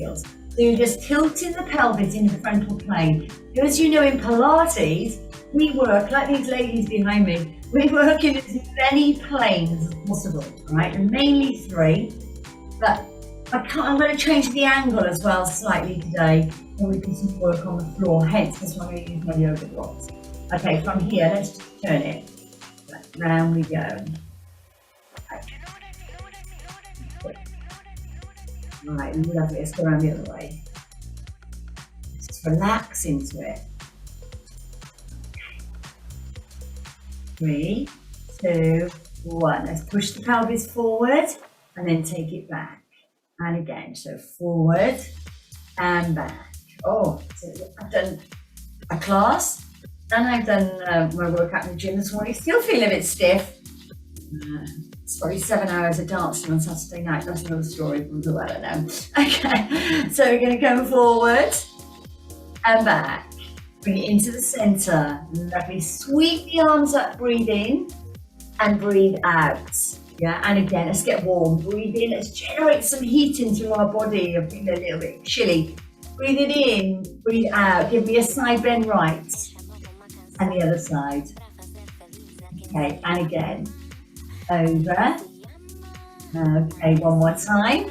heels. So you're just tilting the pelvis into the frontal plane. As you know, in Pilates, we work, like these ladies behind me, we work in as many planes as possible, right? And mainly 3, but I'm going to change the angle as well slightly today, and we can some work on the floor, hence that's why I'm going to use my yoga blocks. Okay, from here, let's just turn it. Round we go. Right, lovely. Let's go around the other way. Just relax into it. 3, 2, 1. Let's push the pelvis forward and then take it back. And again, so forward and back. Oh, so I've done a class and I've done my workout in the gym this morning. Still feel a bit stiff. It's probably 7 hours of dancing on Saturday night. That's another story from the I don't know. Okay, so we're going to go forward and back. Bring it into the center. Lovely. Sweep the arms up, breathe in and breathe out. Yeah, and again, let's get warm. Breathe in, let's generate some heat into our body. I'm feeling a little bit chilly. Breathe it in, breathe out. Give me a side bend right. And the other side. Okay, and again. Over. Okay, one more time.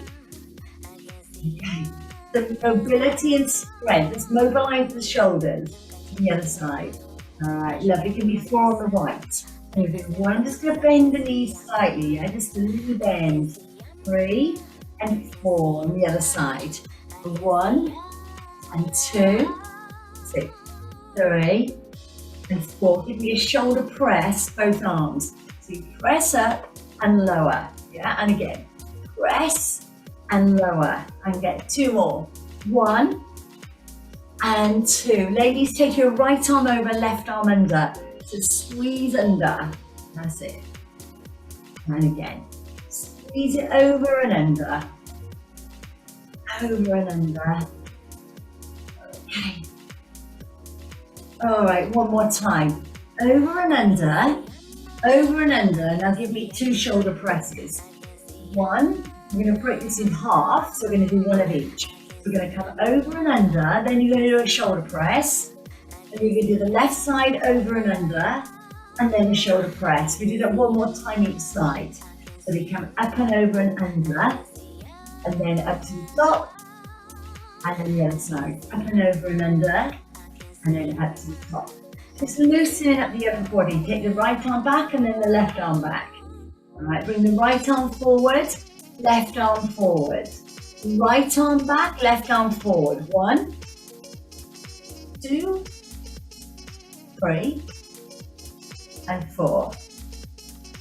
Okay. The mobility and strength. Let's mobilize the shoulders to the other side. All right, lovely. Give me 4 on the right. Moving 1. I'm just going to bend the knees slightly. Yeah, just a little bend. 3 and 4 on the other side. 1 and 2. 6, 3 and 4. Give me a shoulder press, both arms. So you press up and lower. Yeah, and again, press and lower. And get 2 more. 1 and 2. Ladies, take your right arm over, left arm under. So squeeze under. That's it. And again, squeeze it over and under. Over and under. Okay. All right, one more time. Over and under. Over and under. Now give me 2 shoulder presses. 1. We're going to break this in half. So we're going to do 1 of each. We're going to come over and under. Then you're going to do a shoulder press. And you're going to do the left side over and under, and then a shoulder press. We do that 1 more time each side. So we come up and over and under, and then up to the top, and then the other side. Up and over and under, and then up to the top. Just loosening up the upper body. Take the right arm back and then the left arm back. All right, bring the right arm forward, left arm forward. Right arm back, left arm forward. 1, 2, 3 and 4.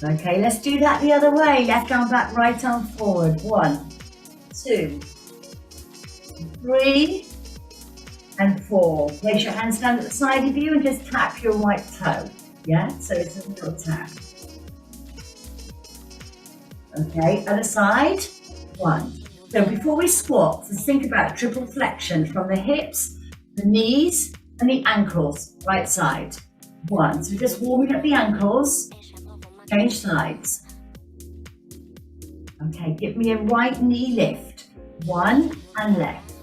Okay, let's do that the other way. Left arm back, right arm forward. 1, 2, 3 and 4. Place your hands down at the side of you and just tap your right toe. Yeah, so it's a little tap. Okay, other side. 1. So before we squat, just think about triple flexion from the hips, the knees, and the ankles, right side. 1. So just warming up the ankles. Change sides. Okay, give me a right knee lift. 1 and left.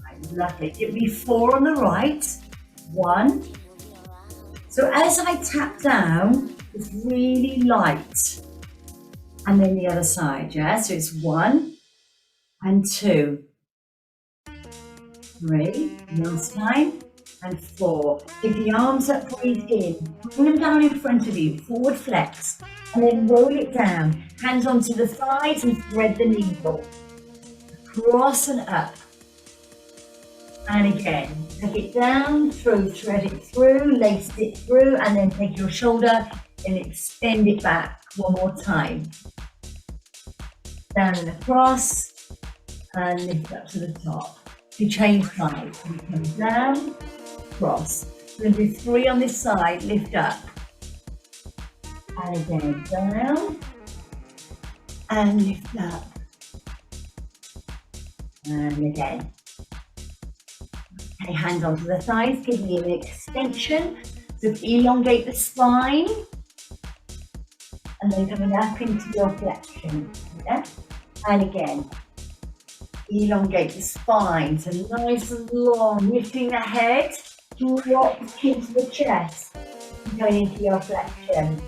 Right, lovely. Give me 4 on the right. 1. So as I tap down, it's really light. And then the other side, yeah? So it's 1 and 2. 3, last time, and 4. Take the arms up, breathe in, bring them down in front of you, forward flex, and then roll it down. Hands onto the thighs and thread the needle. Cross and up. And again, take it down, through, thread it through, lace it through, and then take your shoulder and extend it back 1 more time. Down and across, and lift up to the top. You change sides. You come down, cross. We're going to do 3 on this side, lift up. And again, down, and lift up. And again. Okay, hands onto the thighs, give me an extension. So elongate the spine. And then coming up into your flexion. Yeah? And again, elongate the spine, so nice and long, lifting the head, drop into the chest, going into your flexion.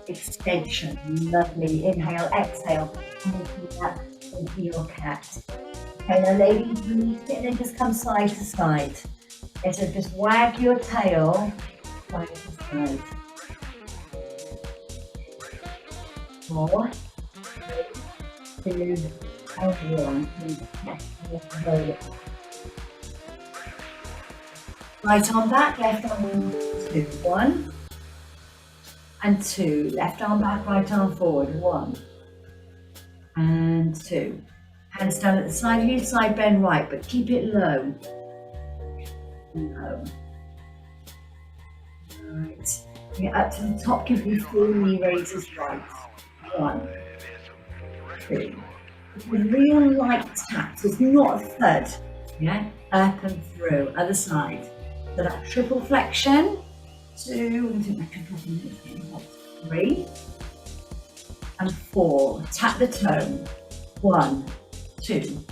Extension, lovely. Inhale, exhale, making that into your cat. Okay, now ladies, breathe in and just come side to side. Okay, so just wag your tail side to side. 4, 3, 2, and 1. Right arm back, left arm 2, 1 and 2. Left arm back, right arm forward, 1 and 2. Hands down at the side of you, side bend right, but keep it low. Low. Right. Bring it up to the top, give you 4 knee raises right. 1, 2. It's a real light tap, so it's not a thud. Yeah, up and through. Other side. So that triple flexion. 2, 3 and 4. Tap the toe. 1, 2,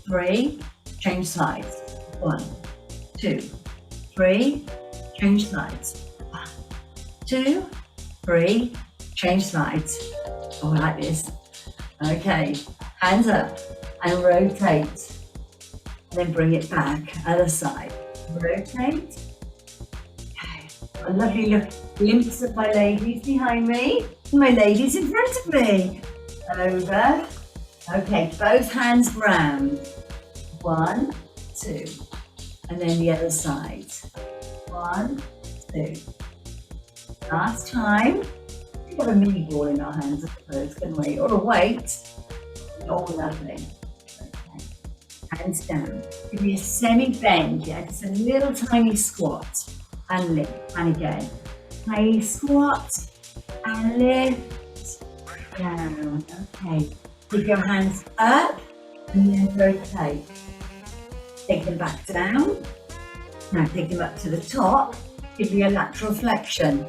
3. Change sides. 1, 2, 3. Change sides. 1, 2, 3. Change sides. Oh, I like this. Okay, hands up and rotate. And then bring it back. Other side. Rotate. Okay. A lovely look, glimpse of my ladies behind me. My ladies in front of me. Over. Okay, both hands round. 1, 2. And then the other side. 1, 2. Last time. We got a mini ball in our hands, I suppose, can we? Or a weight. Or nothing. Okay. Hands down. Give me a semi-bend, yeah? Just a little tiny squat. And lift. And again. Tiny squat. And lift. Down. Okay. Take your hands up. And then rotate. Take them back down. Now take them up to the top. Give me a lateral flexion.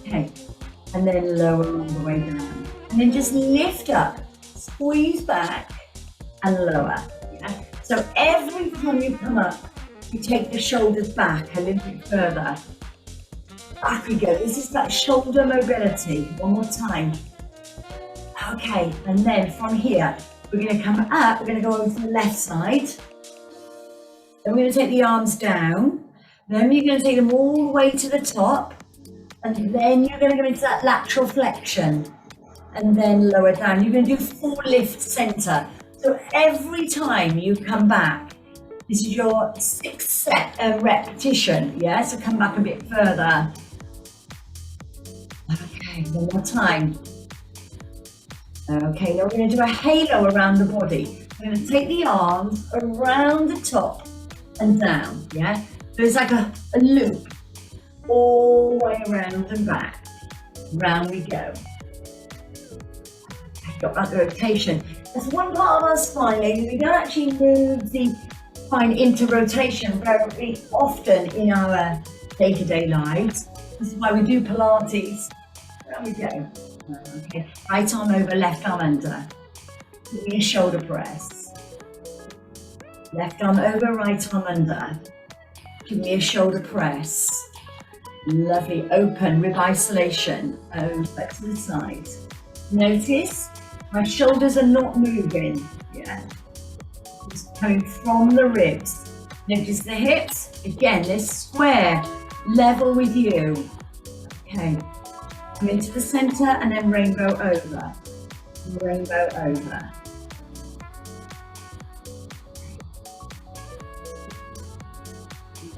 Okay. And then lower all the way down. And then just lift up. Squeeze back. And lower. Yeah? So every time you come up, you take the shoulders back a little bit further. Back we go. This is that shoulder mobility. One more time. Okay, and then from here, we're going to come up. We're going to go over to the left side. Then we're going to take the arms down. Then you're going to take them all the way to the top. And then you're going to go into that lateral flexion. And then lower down. You're going to do 4 lift center. So every time you come back, this is your 6th set repetition. Yeah, so come back a bit further. Okay, one more time. Okay, now we're going to do a halo around the body. We're going to take the arms around the top and down, yeah? So it's like a loop all the way around and back. Round we go. Got that rotation. There's one part of our spine, ladies, we don't actually move the spine into rotation very often in our day-to-day lives. This is why we do Pilates. There we go. Okay, right arm over, left arm under. Give me a shoulder press. Left arm over, right arm under. Give me a shoulder press. Lovely, open, rib isolation. Over to the side. Notice my shoulders are not moving. Yeah, just coming from the ribs. Notice the hips. Again, they're square, level with you. Okay. Come into the center and then rainbow over. Rainbow over.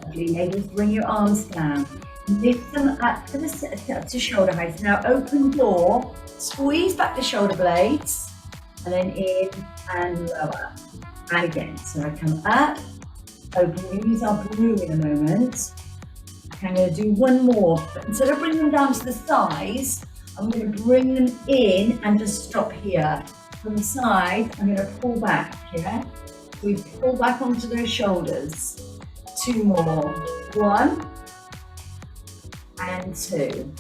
Lovely, ladies, bring your arms down. Lift them up to shoulder height. Now open door, squeeze back the shoulder blades, and then in and lower. And again, so I come up, open, we'll use our blue in a moment. I'm going to do one more, but instead of bringing them down to the thighs, I'm going to bring them in and just stop here. From the side, I'm going to pull back, yeah? We pull back onto those shoulders. 2 more. 1 and 2.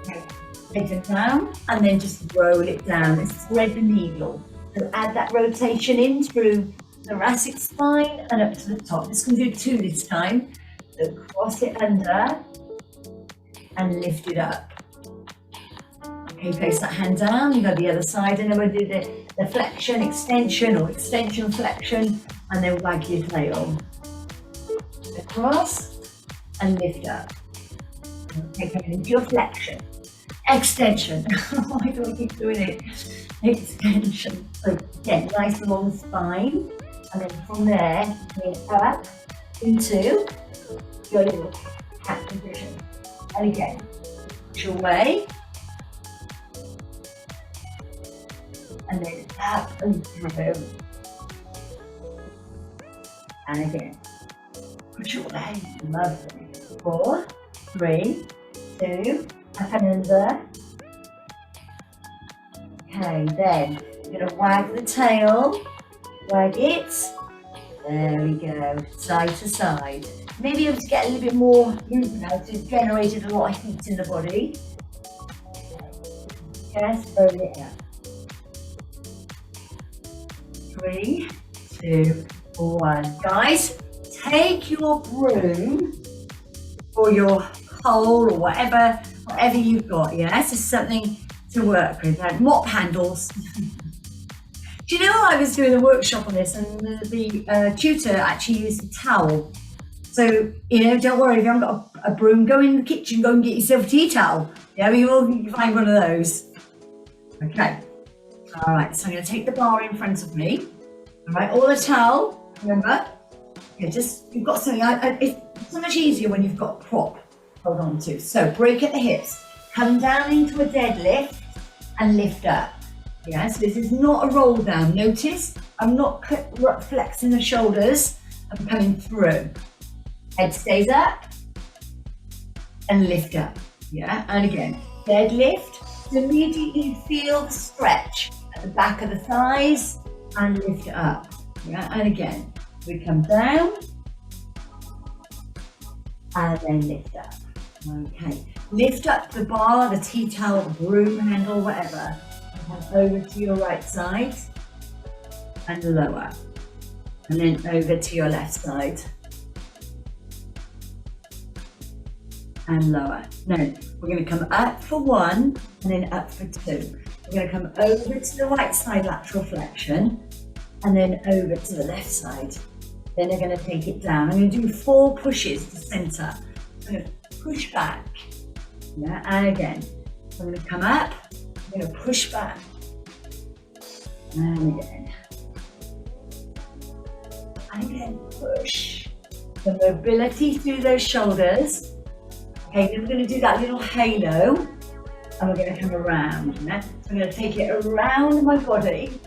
Okay. take it down, and then just roll it down and thread the needle. So add that rotation in through the thoracic spine and up to the top. Just going to do 2 this time. So cross it under and lift it up. Okay, place that hand down, you go the other side, and then we'll do the flexion, extension, or extension, flexion, and then wag your tail. Across and lift up. Okay, come into your flexion. Extension. Why do I keep doing it? Extension. So again, nice long spine, and then from there, up into your little cat position. And again, push away. And then up and through. And again, push away. Lovely. 4, 3, 2, up and under. Okay, then you're going to wag the tail. Wag it. There we go. Side to side. Maybe able to get a little bit more movement now, so it's generated a lot of heat in the body. Just roll it up. 3, 2, 1. Guys, take your broom or your pole or whatever you've got, yeah? This is something to work with, like mop handles. Do you know I was doing a workshop on this, and the tutor actually used a towel. So, you know, don't worry, if you haven't got a broom, go in the kitchen, go and get yourself a tea towel. Yeah, you will find one of those. Okay. All right, so I'm going to take the bar in front of me. All right, or the towel, remember? Okay, just, you've got something, it's so much easier when you've got a prop to hold on to. So break at the hips, come down into a deadlift and lift up. Yeah, so this is not a roll down. Notice, I'm not flexing the shoulders, I'm coming through. Head stays up and lift up. Yeah, and again, deadlift. So immediately you feel the stretch at the back of the thighs and lift it up. Yeah, and again, we come down and then lift up. Okay, lift up the bar, the tea towel, the broom handle, whatever. And come over to your right side and lower. And then over to your left side. And lower. No, we're going to come up for 1 and then up for 2. We're going to come over to the right side lateral flexion and then over to the left side. Then I'm going to take it down. I'm going to do 4 pushes to center. I'm going to push back. Yeah, and again. I'm going to come up. I'm going to push back. And again. And again, push. The mobility through those shoulders. Okay, then we're going to do that little halo, and we're going to come around. Yeah? So I'm going to take it around my body.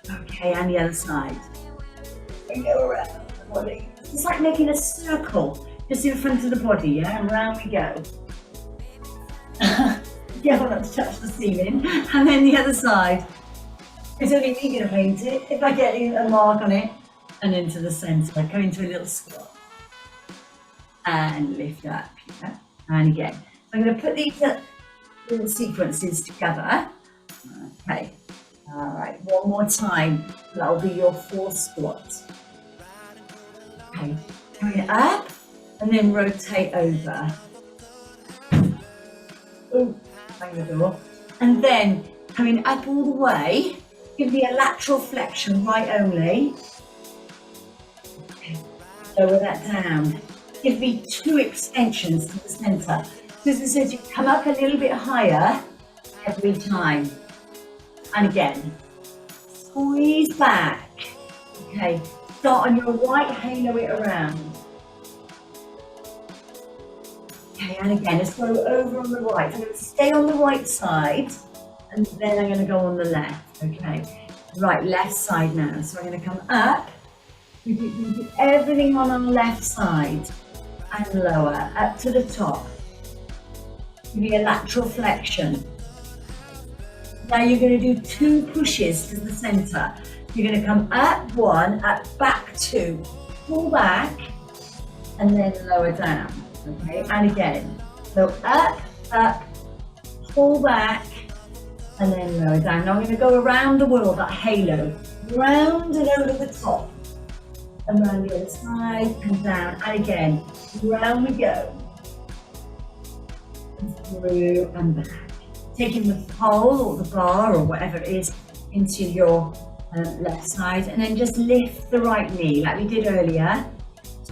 Okay, and the other side. And go around the body. It's like making a circle just in front of the body, yeah? And round we go. Careful not to touch the ceiling. And then the other side. It's only me going to paint it. If I get a mark on it, and into the centre, go into a little squat. And lift up, yeah? And again. So I'm going to put these little sequences together. Okay, all right, one more time. That'll be your 4 squats. Okay, coming up and then rotate over. Oh, bang the door. And then coming up all the way, give me a lateral flexion, right only. Okay, lower that down. Give me 2 extensions to the center. So as I said, you come up a little bit higher every time. And again, squeeze back. Okay, start on your right, halo it around. Okay, and again, let's go over on the right. I'm going to stay on the right side, and then I'm going to go on the left. Okay, right, left side now. So I'm going to come up. We do everything on our left side. And lower, up to the top. Give me a lateral flexion. Now you're going to do 2 pushes to the center. You're going to come up 1, up back 2, pull back, and then lower down. Okay, and again. So up up, pull back, and then lower down. Now I'm going to go around the wheel, that halo, round and over the top, and around the other side, and down, and again, round we go, and through and back. Taking the pole or the bar or whatever it is into your left side, and then just lift the right knee like we did earlier.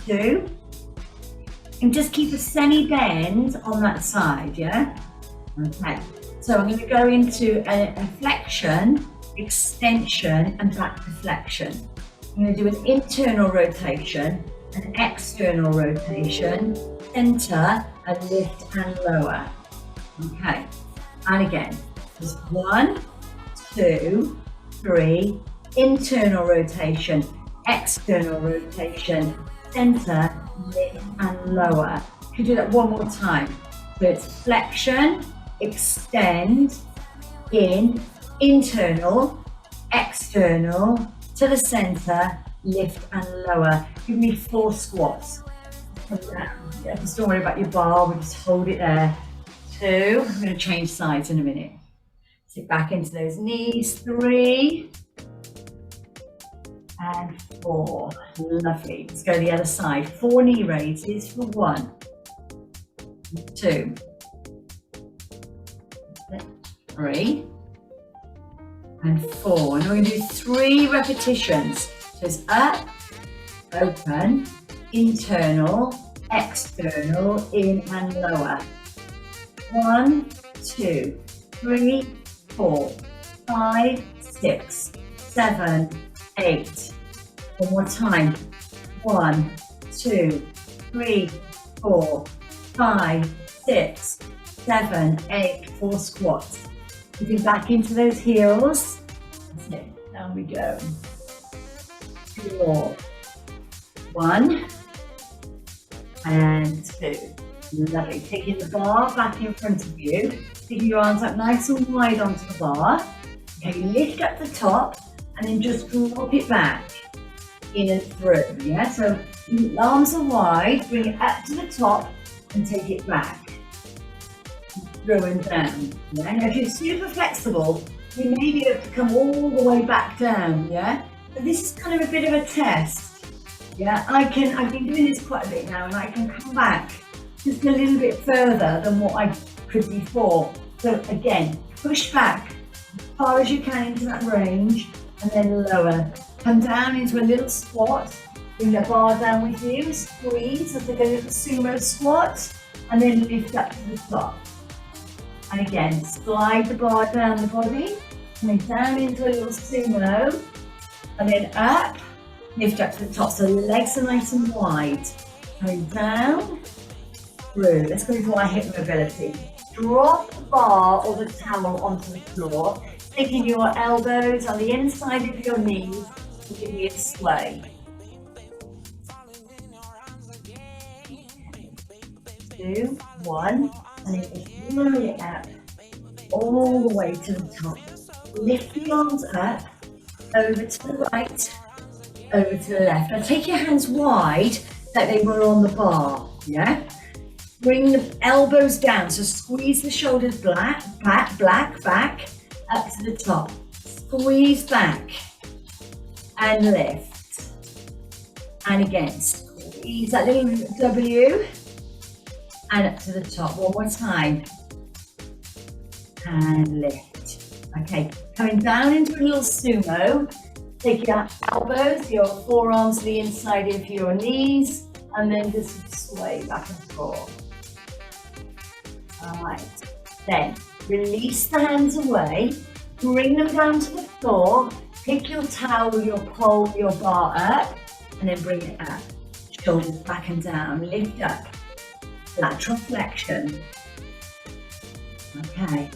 2, and just keep a semi bend on that side, yeah? Okay, so I'm going to go into a flexion, extension, and back deflection. I'm going to do an internal rotation, an external rotation, center, and lift and lower. Okay, and again, just 1, 2, 3, internal rotation, external rotation, center, lift and lower. You can do that one more time. So it's flexion, extend, in, internal, external, to the center, lift and lower. Give me 4 squats. Yeah, just don't worry about your bar, we'll just hold it there. 2, I'm going to change sides in a minute. Sit back into those knees. 3 and 4. Lovely. Let's go the other side. 4 knee raises for 1, 2, 3 and 4. And we're going to do 3 repetitions. So it's up, open, internal, external, in and lower. 1, 2, 3, 4, 5, 6, 7, 8. One more time. 1, 2, 3, 4, 5, 6, 7, 8. 4 squats. Moving back into those heels. That's it. Down we go. 4, 1 and 2. Lovely. Taking the bar back in front of you. Taking your arms up nice and wide onto the bar. Okay, lift up the top and then just drop it back in and through. Yeah, so arms are wide, bring it up to the top and take it back. Through and down. Yeah, now if you're super flexible, you may be able to come all the way back down. Yeah, but this is kind of a bit of a test. Yeah, I've been doing this quite a bit now, and I can come back just a little bit further than what I could before. So again, push back as far as you can into that range, and then lower. Come down into a little squat. Bring the bar down with you. Squeeze. So take a little sumo squat, and then lift up to the top. And again, slide the bar down the body, and then down into a little sumo, and then up, lift up to the top. So your legs are nice and wide. Going down, through. Let's go into our hip mobility. Drop the bar or the towel onto the floor, taking your elbows on the inside of your knees and give me a sway. 2, 1, and then just roll it up all the way to the top. Lift the arms up, over to the right, over to the left. Now take your hands wide like they were on the bar, yeah? Bring the elbows down, so squeeze the shoulders back, up to the top. Squeeze back and lift. And again, squeeze that little W and up to the top. One more time. And lift. Okay, coming down into a little sumo. Take your elbows, your forearms to the inside of your knees, and then just sway back and forth. Alright, then release the hands away, bring them down to the floor, pick your towel, your pole, your bar up, and then bring it up. Shoulders back and down, lift up, lateral flexion. Okay,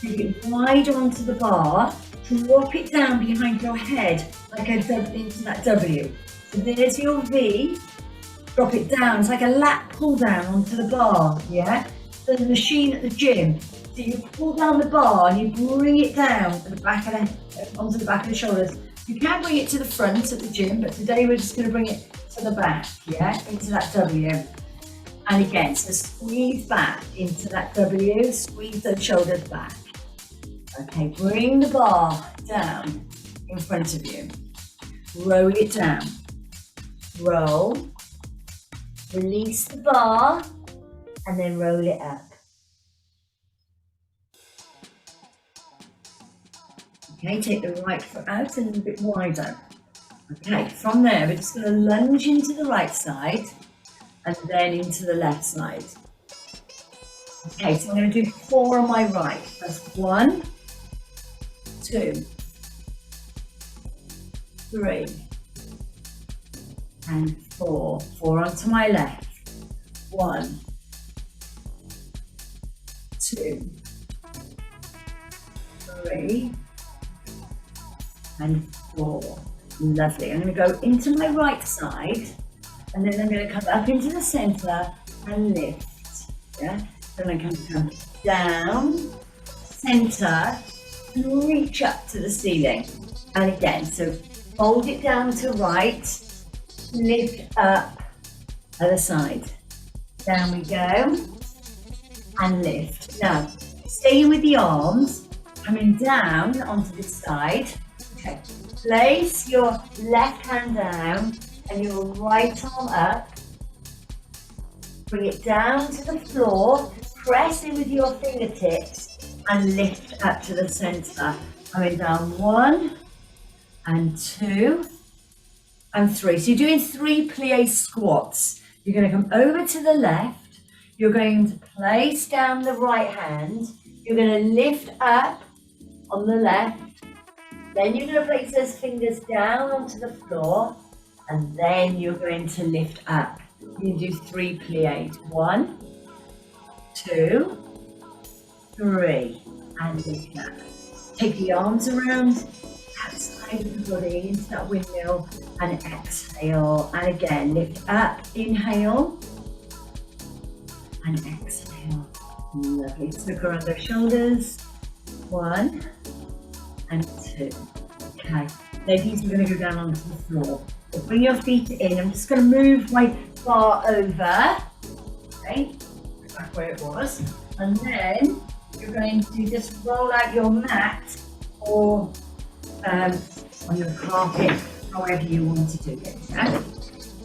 take it wide onto the bar, drop it down behind your head like a W into that W. So there's your V, drop it down, it's like a lat pull down onto the bar, yeah? So the machine at the gym, so you pull down the bar and you bring it down to the back of onto the back of the shoulders. You can bring it to the front at the gym, but today we're just going to bring it to the back, yeah, into that W. And again, so squeeze back into that W, squeeze those shoulders back. Okay, bring the bar down in front of you. Roll it down. Roll. Release the bar and then roll it up. Okay, take the right foot out and a little bit wider. Okay, from there, we're just going to lunge into the right side and then into the left side. Okay, so I'm going to do 4 on my right. That's 1, 2, 3, and 4. 4 onto my left. 1, 2, 3, and 4. Lovely. I'm going to go into my right side and then I'm going to come up into the center and lift. Yeah? Then I'm going to come down, center, and reach up to the ceiling. And again, so fold it down to right, lift up, other side. Down we go, and lift. Now, staying with the arms, coming down onto this side. Okay. Place your left hand down and your right arm up. Bring it down to the floor. Press in with your fingertips and lift up to the center. Coming down 1 and 2 and 3. So you're doing 3 plie squats. You're going to come over to the left. You're going to place down the right hand. You're going to lift up on the left. Then you're going to place those fingers down onto the floor, and then you're going to lift up. You do 3 plies. 1, 2, 3, and lift up. Take the arms around outside of the body into that windmill, and exhale. And again, lift up. Inhale, and exhale. Lovely. Look around those shoulders. 1 and 2. Okay, ladies, we're going to go down onto the floor. So bring your feet in. I'm just going to move my bar over. Okay, back where it was. And then you're going to just roll out your mat or on your carpet, however you want to do it. Yeah?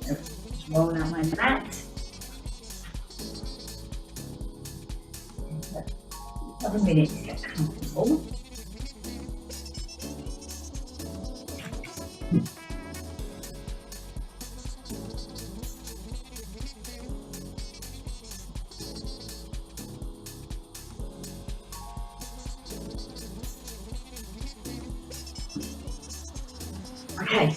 So just roll out my mat. Have a minute to get comfortable. Okay,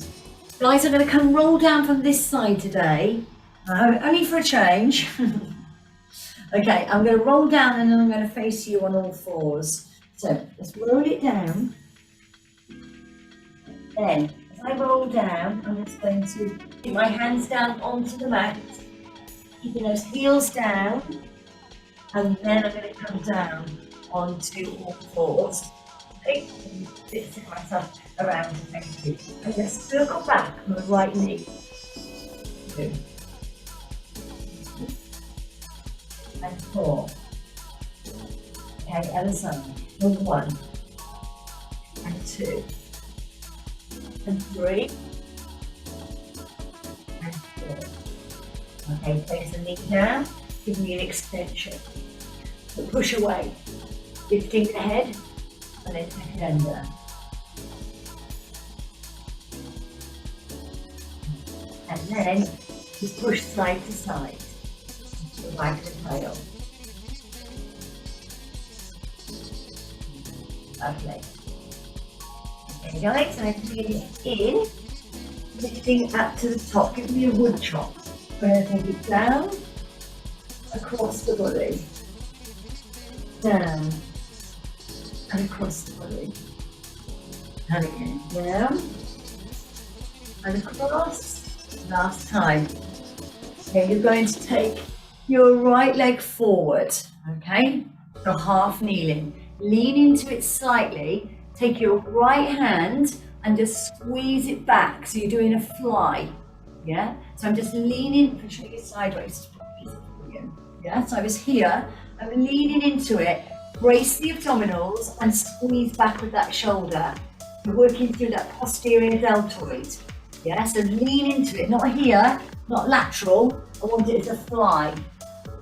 guys, I'm going to come roll down from this side today, only for a change. Okay, I'm going to roll down and then I'm going to face you on all 4s. So let's roll it down. Then, as I roll down, I'm just going to keep my hands down onto the mat, keeping those heels down, and then I'm going to come down onto all 4s. Okay, sit myself around to face you. I'm going to circle back on the right knee. 2 and 4. Okay, other side. 1 and 2 and 3 and 4. Okay, place the knee down, give me an extension. So push away, lifting the head and then take it under. And then just push side to side, to the back of the tail. Lovely. Okay guys, I'm bringing it in, lifting up to the top, give me a wood chop. I'm going to take it down, across the body, down, and across the body. And again, down, and across. Last time. Okay, you're going to take your right leg forward, okay? So half kneeling. Lean into it slightly. Take your right hand and just squeeze it back. So you're doing a fly, yeah? So I'm just leaning, pushing it sideways. Yeah, so I was here, I'm leaning into it, brace the abdominals and squeeze back with that shoulder. You're working through that posterior deltoid. Yeah, so lean into it, not here, not lateral. I want it to fly,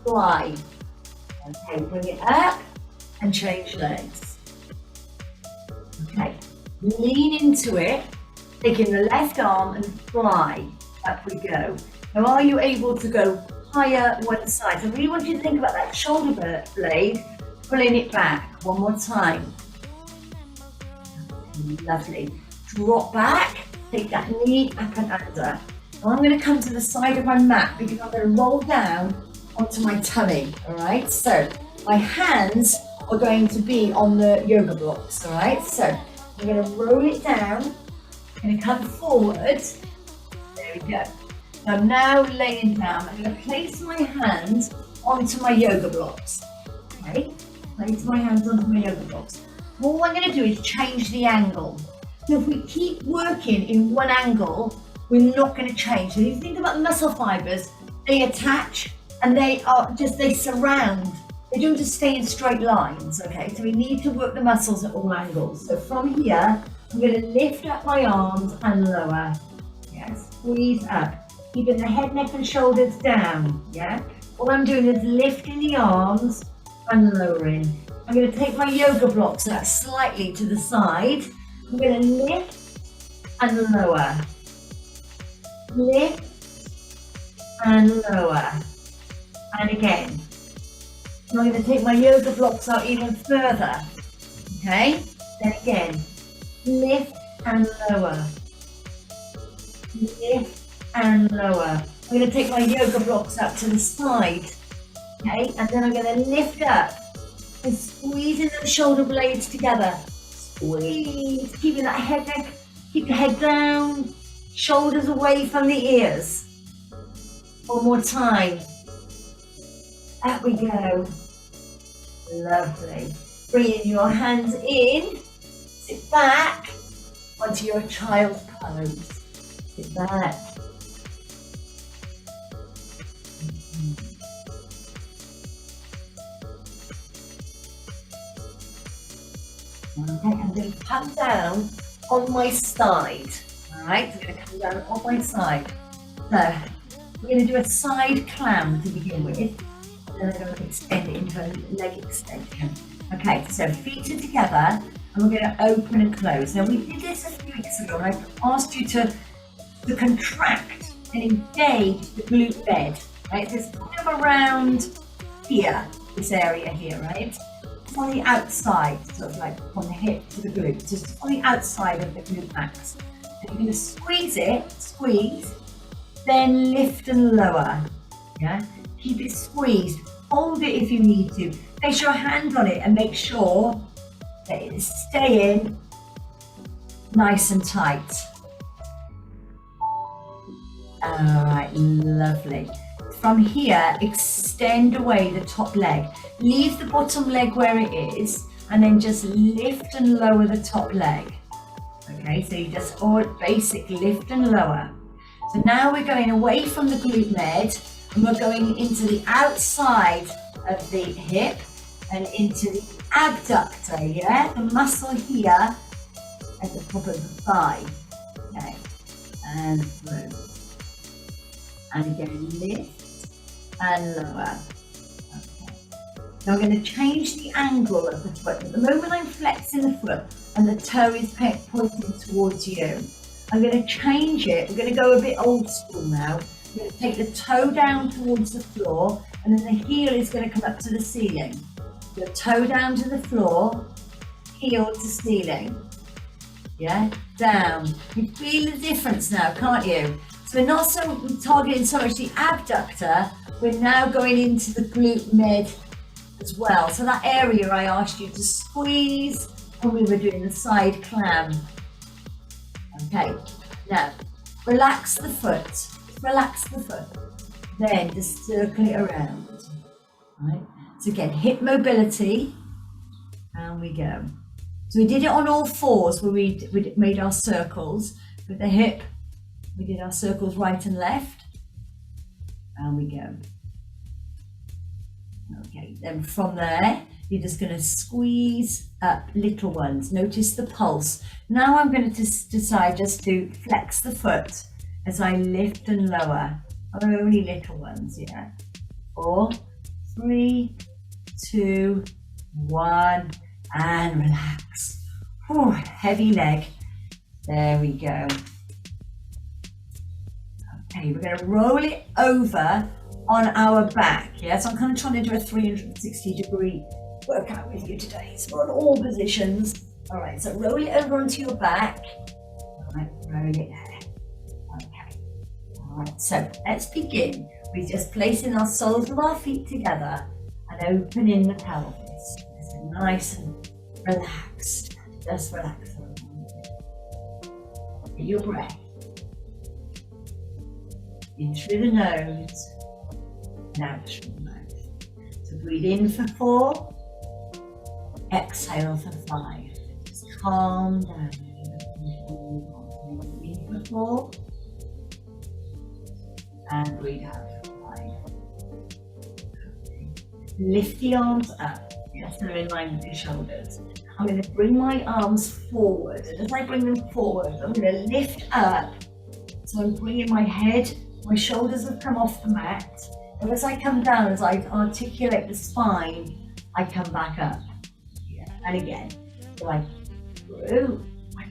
fly. Okay, bring it up and change legs. Okay, lean into it, taking the left arm and fly. Up we go. Now, are you able to go higher one side? So I really want you to think about that shoulder blade, pulling it back. One more time. Lovely. Drop back, take that knee up and under. Now I'm going to come to the side of my mat because I'm going to roll down onto my tummy, all right? So my hands are going to be on the yoga blocks, all right? So I'm going to roll it down, I'm going to come forward. There we go. I'm now laying down. I'm going to place my hands onto my yoga blocks. Okay, place my hands onto my yoga blocks. All I'm going to do is change the angle. So if we keep working in one angle, we're not going to change. So if you think about the muscle fibers, they attach and they surround. They don't just stay in straight lines, okay? So we need to work the muscles at all angles. So from here, I'm going to lift up my arms and lower. Yeah, squeeze up. Keeping the head, neck and shoulders down, yeah? All I'm doing is lifting the arms and lowering. I'm going to take my yoga blocks out slightly to the side. I'm going to lift and lower. Lift and lower. And again. I'm going to take my yoga blocks out even further. Okay? Then again. Lift and lower. Lift and lower. I'm going to take my yoga blocks up to the side. Okay? And then I'm going to lift up and squeezing the shoulder blades together. Squeeze, keeping that head neck, keep the head down, shoulders away from the ears. One more time. Up we go. Lovely. Bringing your hands in, sit back onto your child's pose. Sit back. Okay, I'm going to come down on my side. Alright, I'm going to come down on my side. So, we're going to do a side clam to begin with. And then I'm going to extend it into a leg extension. Okay, so feet are together and we're going to open and close. Now, we did this a few weeks ago and I asked you to contract and engage the glute med. Right, so it's kind of around here, this area here, right? On the outside, sort of like from the hip to the glute, just on the outside of the glute max. And you're going to squeeze it, squeeze, then lift and lower. Yeah, keep it squeezed. Hold it if you need to. Place your hand on it and make sure that it is staying nice and tight. All right, lovely. From here, extend away the top leg. Leave the bottom leg where it is, and then just lift and lower the top leg. Okay, so you just basic lift and lower. So now we're going away from the glute med, and we're going into the outside of the hip and into the abductor, yeah? The muscle here at the top of the thigh. Okay, and through. And again, lift and lower. Okay. Now I'm going to change the angle of the foot. At the moment I'm flexing the foot and the toe is pointing towards you. I'm going to change it. We're going to go a bit old school now. I'm going to take the toe down towards the floor and then the heel is going to come up to the ceiling. Your toe down to the floor, heel to ceiling. Yeah, down. You feel the difference now, can't you? So we're not targeting so much the abductor, we're now going into the glute med as well. So that area I asked you to squeeze when we were doing the side clam. Okay, now relax the foot, then just circle it around. Right. So again, hip mobility, and we go. So we did it on all fours where we made our circles with the hip. We did our circles right and left, and we go. Okay, then from there, you're just going to squeeze up little ones. Notice the pulse. Now I'm going to decide just to flex the foot as I lift and lower. Only little ones, yeah. 4, 3, 2, 1, and relax. Whew, heavy leg. There we go. Okay, we're going to roll it over on our back. Yeah, so I'm kind of trying to do a 360-degree workout with you today. So we're on all positions. All right, so roll it over onto your back. All right, roll it there. Okay. All right, so let's begin with just placing our soles of our feet together and opening the pelvis. So nice and relaxed. Just relax. Get your breath. In through the nose, and out through the mouth. So breathe in for 4, exhale for 5. Just calm down. Breathe in for 4, and breathe out for 5. Okay. Lift the arms up. Yes, they're in line with your shoulders. I'm going to bring my arms forward, and as I bring them forward, I'm going to lift up. So I'm bringing my head, my shoulders have come off the mat, and as I come down, as I articulate the spine, I come back up. Yeah. And again, so I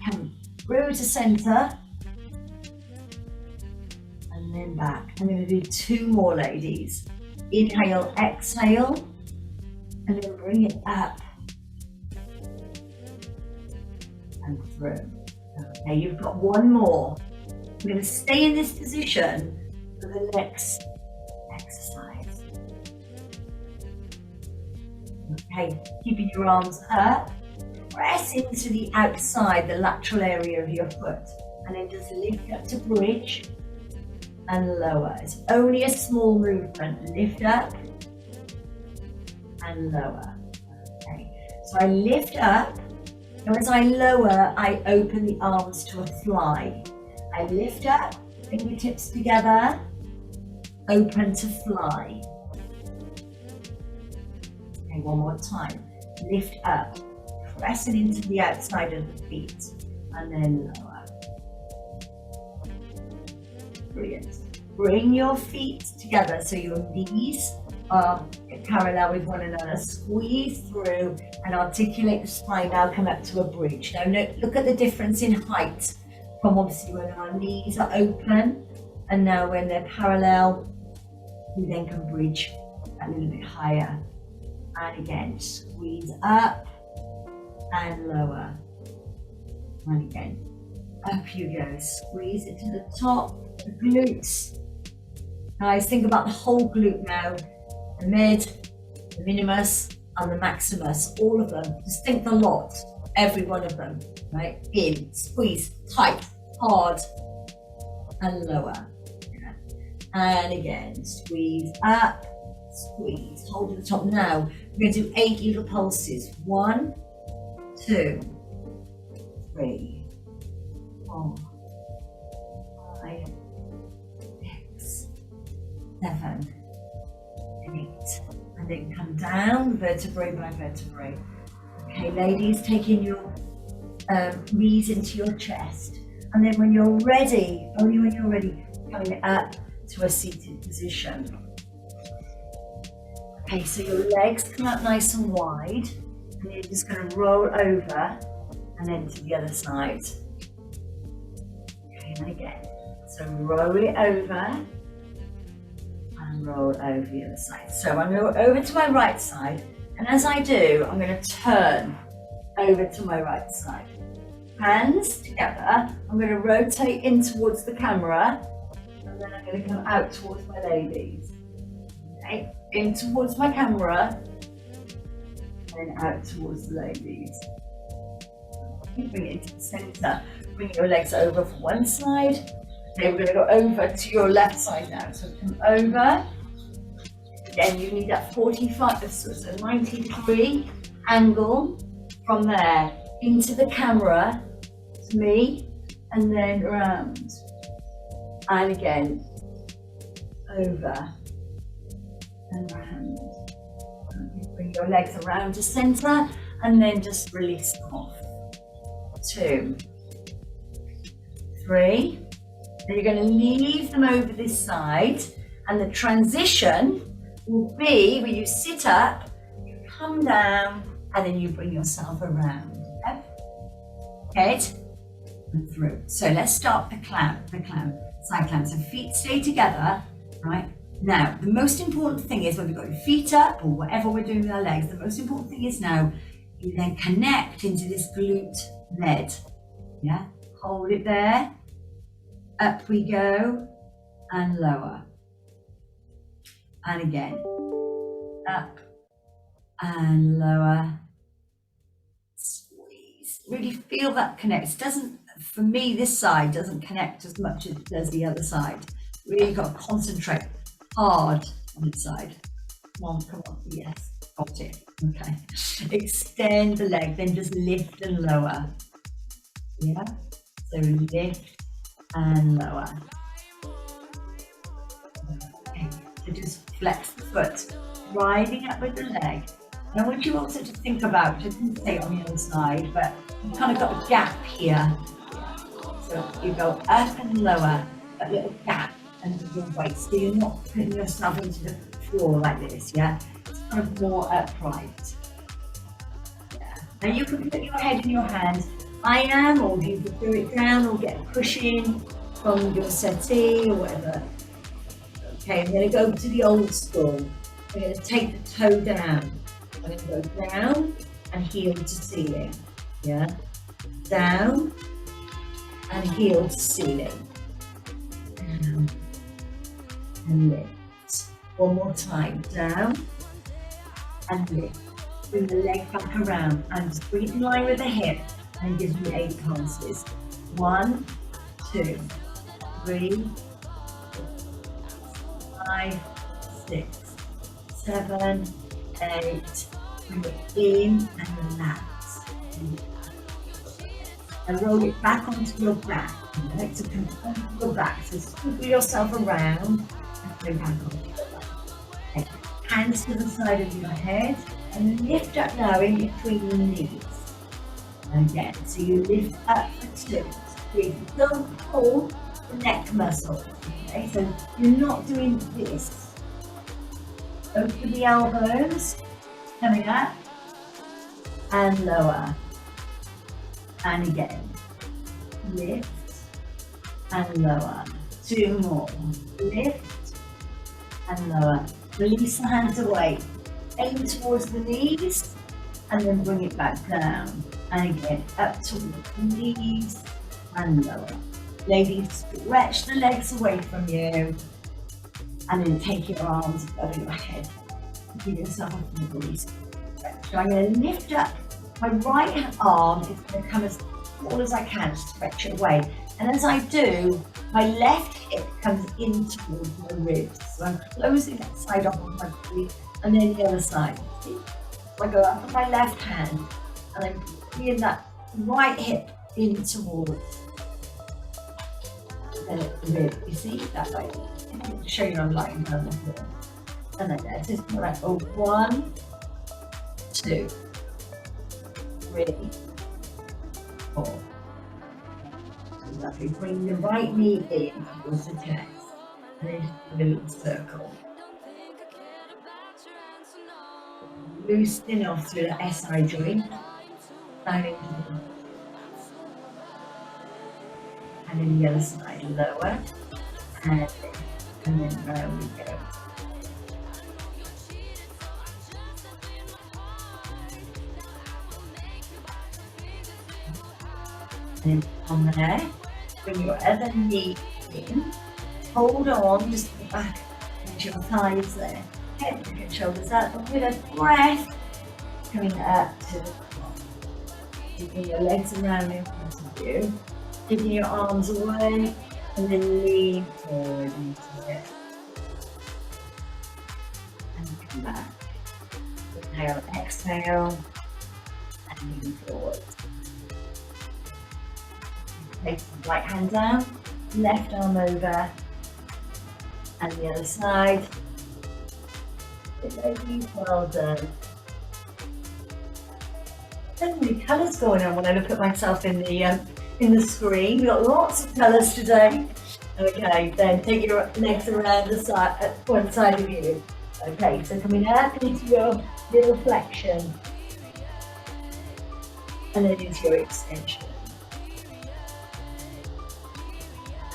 come through to center, and then back. I'm going to do 2 more, ladies. Inhale, exhale, and then bring it up and through. Okay, you've got 1 more. I'm going to stay in this position for the next exercise. Okay, keeping your arms up, press into the outside, the lateral area of your foot, and then just lift up to bridge and lower. It's only a small movement. Lift up and lower. Okay, so I lift up, and as I lower, I open the arms to a fly. I lift up, fingertips together, open to fly. Okay, 1 more time. Lift up, pressing into the outside of the feet, and then lower. Brilliant. Bring your feet together so your knees are parallel with one another. Squeeze through and articulate the spine. Now come up to a bridge. Now look at the difference in height. From obviously when our knees are open, and now when they're parallel, we then can bridge a little bit higher. And again, squeeze up and lower. And again, up you go. Squeeze it to the top, the glutes. Guys, think about the whole glute now. The mid, the minimus, and the maximus. All of them. Just think the lot. Every one of them. Right? In, squeeze, tight, hard, and lower. Yeah. And again, squeeze up, squeeze, hold at the top. Now, we're going to do 8 little pulses. 1, 2, 3, 4, 5, 6, 7, 8. And then come down, vertebrae by vertebrae. Okay, ladies, taking your knees into your chest. And then when you're ready, only when you're ready, coming up to a seated position. Okay, so your legs come out nice and wide, and you're just going to roll over and then to the other side. Okay, and again. So roll it over and roll over the other side. So I'm going to go over to my right side, and as I do, I'm going to turn over to my right side. Hands together, I'm going to rotate in towards the camera, and then I'm going to come out towards my ladies. Okay, in towards my camera, and then out towards the ladies. Bring it into the center, bring your legs over for one side. Okay, we're going to go over to your left side now. So come over. Again, you need that 45, so 90-degree angle from there into the camera, to me, and then around. And again, over and round. bring your legs around to center and then just release off. 2, 3. Then you're going to leave them over this side, and the transition will be when you sit up, you come down, and then you bring yourself around. Head and through. So let's start the clown, side clown. So feet stay together, right? Now, the most important thing is when we've got your feet up or whatever we're doing with our legs, the most important thing is now you then connect into this glute med. Yeah, hold it there. Up we go and lower. And again, up and lower. Squeeze. Really feel that connect. It doesn't, for me, this side doesn't connect as much as it does the other side. Really got to concentrate hard on this side. Come on, yes, got it. Okay. Extend the leg, then just lift and lower. Yeah, so lift and lower. Okay, so just flex the foot, riding up with the leg. And I want you also to think about, I didn't say it on the other side, but you've kind of got a gap here. So you go up and lower, that little gap under your waist. So you're not putting yourself into the floor like this, yeah? It's kind of more upright. Yeah. Now you can put your head in your hands. I am, or you could do it down or get a cushion from your settee or whatever. Okay, I'm going to go to the old school. I'm going to take the toe down. I'm going to go down and heel to ceiling. Yeah, down and heel to ceiling. Down and lift. One more time, down and lift. Bring the leg back around and just bring it in line with the hip. And gives me 8 pulses. 1, 2, 3, 5, 6, 7, 8. Bring it in and relax. And roll it back onto your back. Right? So come onto your back. So scoop yourself around and bring back onto your back. Okay. Hands to the side of your head and lift up now in between your knees. Again, so you lift up for 2, 3. Don't pull the neck muscle. Okay, so you're not doing this. Open the elbows, coming up and lower. And again, lift and lower. 2 more. Lift and lower. Release the hands away. Aim towards the knees and then bring it back down. And again, up towards the knees and lower. Ladies, stretch the legs away from you and then take your arms above your head. Give yourself a full release. So I'm going to lift up my right arm. It's going to come as tall as I can, stretch it away. And as I do, my left hip comes in towards my ribs. So I'm closing that side off of my body and then the other side. See? So I go up with my left hand and I'm bringing that right hip in towards the rib. You see? That way. I'll show you I'm lying down the floor. And then there. Just like 1, 2, 3, 4. Lovely. Bring the right knee in towards the chest. And then do a little circle. Loosening off through the SI joint. Down into the and then the other side, lower. And then round we go. And on there, bring your other knee in, hold on, just the back into your thighs there, head and shoulders up, and with a breath, coming up to the top, keeping your legs around in front of you, giving your arms away, and then lean forward into it, and come back, inhale, exhale, and lean forward. Take the right hand down, left arm over, and the other side. Good ladies, well done. so many colours going on when I look at myself in the screen. We've got lots of colours today. Okay, then take your legs around the side, at one side of you. Okay, so coming up into your little flexion. And then into your extension.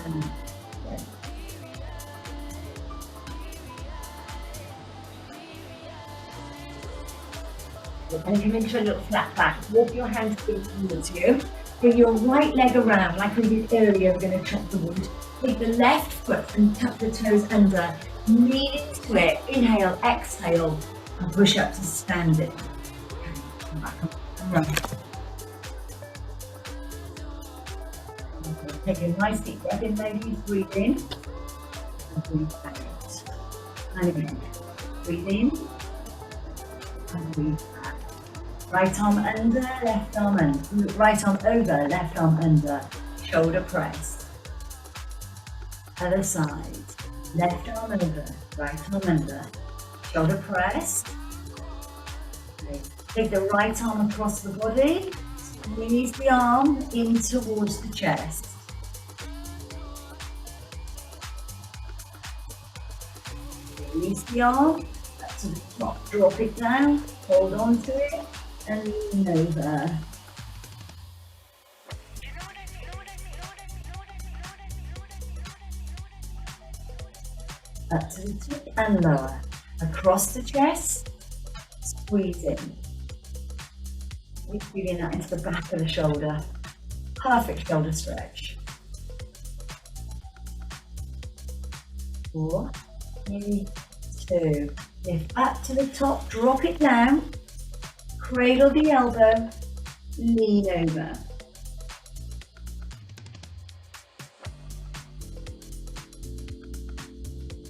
And then. And if you make sure a little flat back, walk your hands towards you. Bring your right leg around, like we did earlier, we're going to chop the wood. Take the left foot and tuck the toes under. Lean into it. Inhale, exhale, and push up to standing. Okay, come back and run. Okay, take a nice deep breath in, ladies. Breathe in. And breathe out. And again. Breathe in. And breathe out. Right arm under, left arm under. Right arm over, left arm under. Shoulder press. Other side. Left arm over, right arm under. Shoulder press. Okay. Take the right arm across the body. Squeeze the arm in towards the chest. Release the arm up to the top. Drop it down. Hold on to it. And lean over. Up to the tip and lower. Across the chest, squeeze in. Keep feeling that into the back of the shoulder. Perfect shoulder stretch. 4, 3, 2. Lift up to the top, drop it down. Cradle the elbow, lean over.